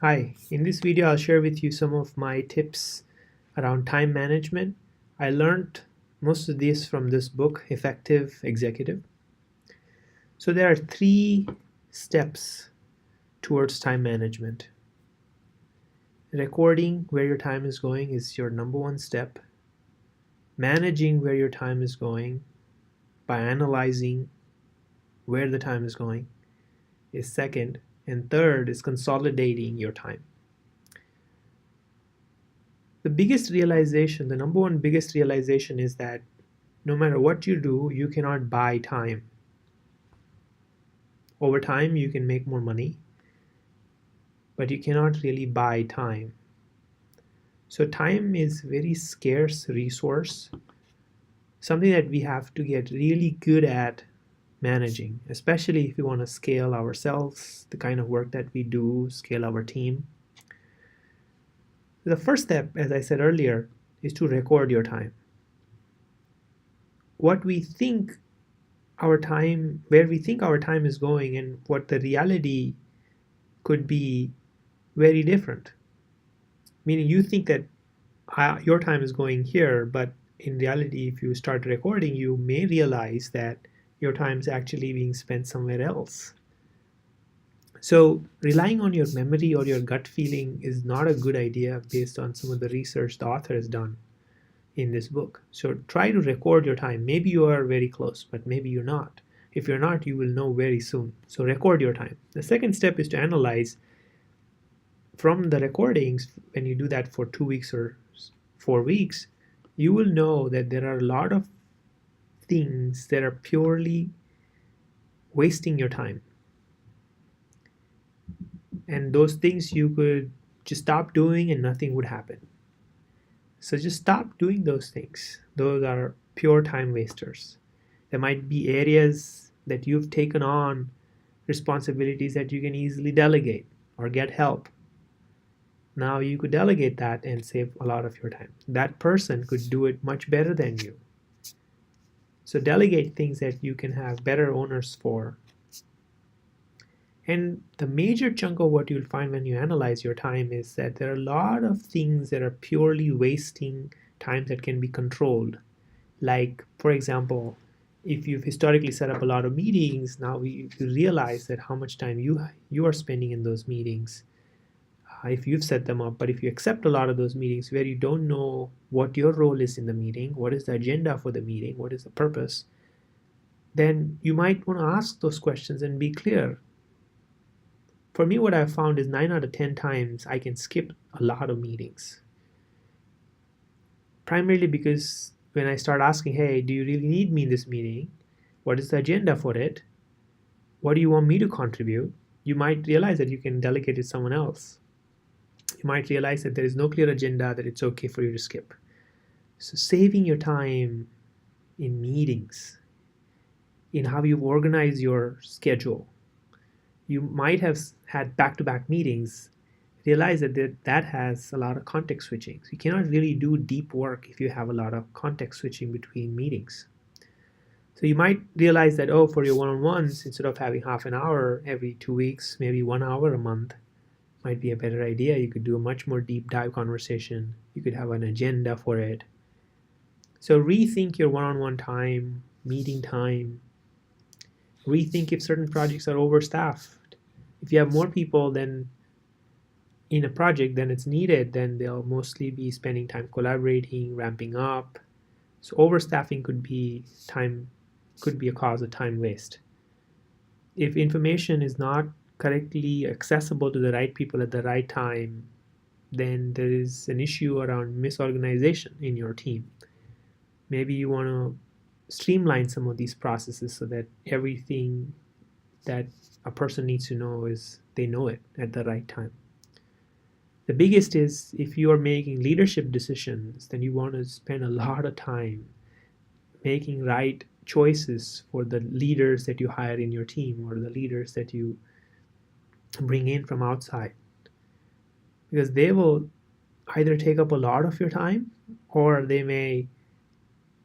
Hi, in this video I'll share with you some of my tips around time management. I learned most of this from this book, Effective Executive. So there are three steps towards time management. Recording where your time is going is your number one step. Managing where your time is going by analyzing where the time is going is second. And third is consolidating your time. The number one biggest realization is that no matter what you do, you cannot buy time. Over time, you can make more money, but you cannot really buy time. So time is a very scarce resource, something that we have to get really good at managing, especially if we want to scale ourselves, the kind of work that we do, scale our team. The first step, as I said earlier, is to record your time. What we think our time, where we think our time is going, and what the reality could be very different. Meaning you think that your time is going here, but in reality, if you start recording, you may realize that your time is actually being spent somewhere else. So relying on your memory or your gut feeling is not a good idea based on some of the research the author has done in this book. So try to record your time. Maybe you are very close, but maybe you're not. If you're not, you will know very soon. So record your time. The second step is to analyze from the recordings. When you do that for 2 weeks or 4 weeks, you will know that there are a lot of things that are purely wasting your time. And those things you could just stop doing and nothing would happen. So just stop doing those things. Those are pure time wasters. There might be areas that you've taken on responsibilities that you can easily delegate or get help. Now you could delegate that and save a lot of your time. That person could do it much better than you. So delegate things that you can have better owners for. And the major chunk of what you'll find when you analyze your time is that there are a lot of things that are purely wasting time that can be controlled. Like, for example, if you've historically set up a lot of meetings, now you realize that how much time you are spending in those meetings. If you've set them up, but if you accept a lot of those meetings where you don't know what your role is in the meeting, what is the agenda for the meeting, what is the purpose, then you might want to ask those questions and be clear. For me, what I've found is 9 out of 10 times I can skip a lot of meetings. Primarily because when I start asking, hey, do you really need me in this meeting? What is the agenda for it? What do you want me to contribute? You might realize that you can delegate it to someone else. You might realize that there is no clear agenda, that it's okay for you to skip. So saving your time in meetings, in how you organize your schedule. You might have had back-to-back meetings, realize that has a lot of context switching. So you cannot really do deep work if you have a lot of context switching between meetings. So you might realize that, oh, for your one-on-ones, instead of having half an hour every 2 weeks, maybe 1 hour a month might be a better idea. You could do a much more deep dive conversation. You could have an agenda for it. So rethink your one-on-one time, meeting time. Rethink if certain projects are overstaffed. If you have more people than in a project than it's needed, then they'll mostly be spending time collaborating, ramping up. So overstaffing could be a cause of time waste. If information is not correctly accessible to the right people at the right time, then there is an issue around misorganization in your team. Maybe you want to streamline some of these processes so that everything that a person needs to know is they know it at the right time. The biggest is if you are making leadership decisions, then you want to spend a lot of time making right choices for the leaders that you hire in your team or the leaders that you bring in from outside, because they will either take up a lot of your time or they may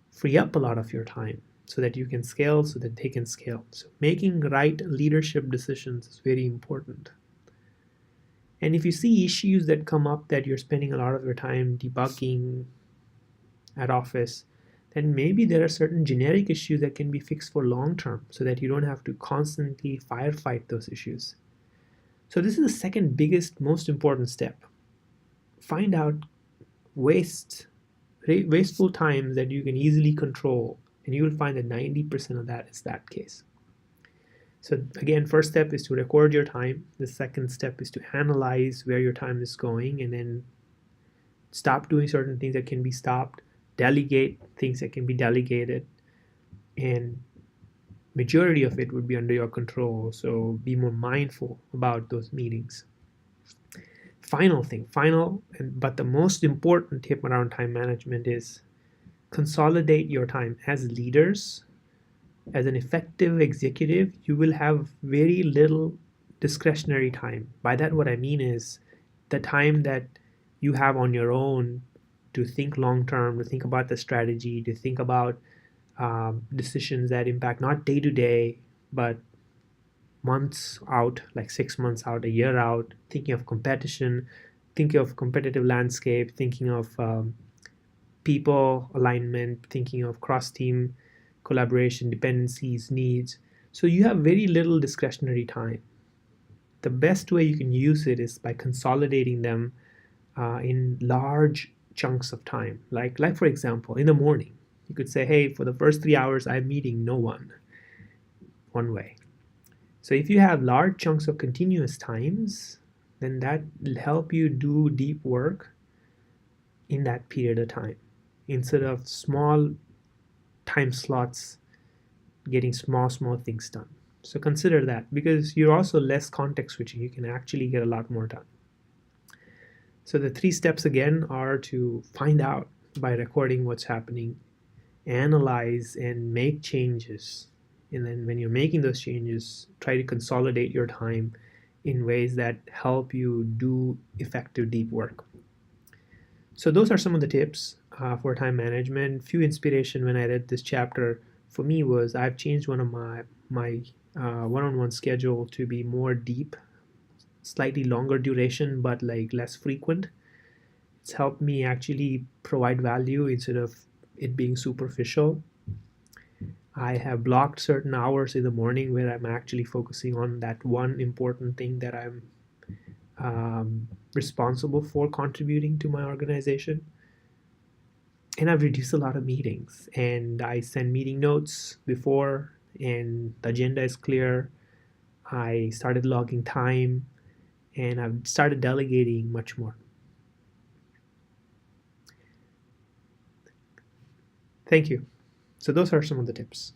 free up a lot of your time so that you can scale, so that they can scale. So making right leadership decisions is very important. And if you see issues that come up that you're spending a lot of your time debugging at office, then maybe there are certain generic issues that can be fixed for long term so that you don't have to constantly firefight those issues. So this is the second biggest, most important step. Find out wasteful times that you can easily control, and you will find that 90% of that is that case. So again, first step is to record your time. The second step is to analyze where your time is going, and then stop doing certain things that can be stopped, delegate things that can be delegated, and majority of it would be under your control. So be more mindful about those meetings. Final but the most important tip around time management is consolidate your time. As leaders, as an effective executive, you will have very little discretionary time. By that, what I mean is the time that you have on your own to think long term, to think about the strategy, to think about decisions that impact not day to day, but months out, like 6 months out, a year out, thinking of competition, thinking of competitive landscape, thinking of people alignment, thinking of cross-team collaboration, dependencies, needs. So you have very little discretionary time. The best way you can use it is by consolidating them in large chunks of time. Like for example, in the morning, you could say, hey, for the first 3 hours, I'm meeting no one, one way. So if you have large chunks of continuous times, then that will help you do deep work in that period of time instead of small time slots getting small things done. So consider that, because you're also less context switching. You can actually get a lot more done. So the 3 steps again are to find out by recording what's happening, analyze and make changes. And then when you're making those changes, try to consolidate your time in ways that help you do effective deep work. So those are some of the tips for time management. Few inspiration when I read this chapter for me was I've changed one of my one-on-one schedule to be more deep, slightly longer duration, but like less frequent. It's helped me actually provide value instead of it being superficial. I have blocked certain hours in the morning where I'm actually focusing on that one important thing that I'm responsible for contributing to my organization. And I've reduced a lot of meetings, and I send meeting notes before, and the agenda is clear. I started logging time, and I've started delegating much more. Thank you. So those are some of the tips.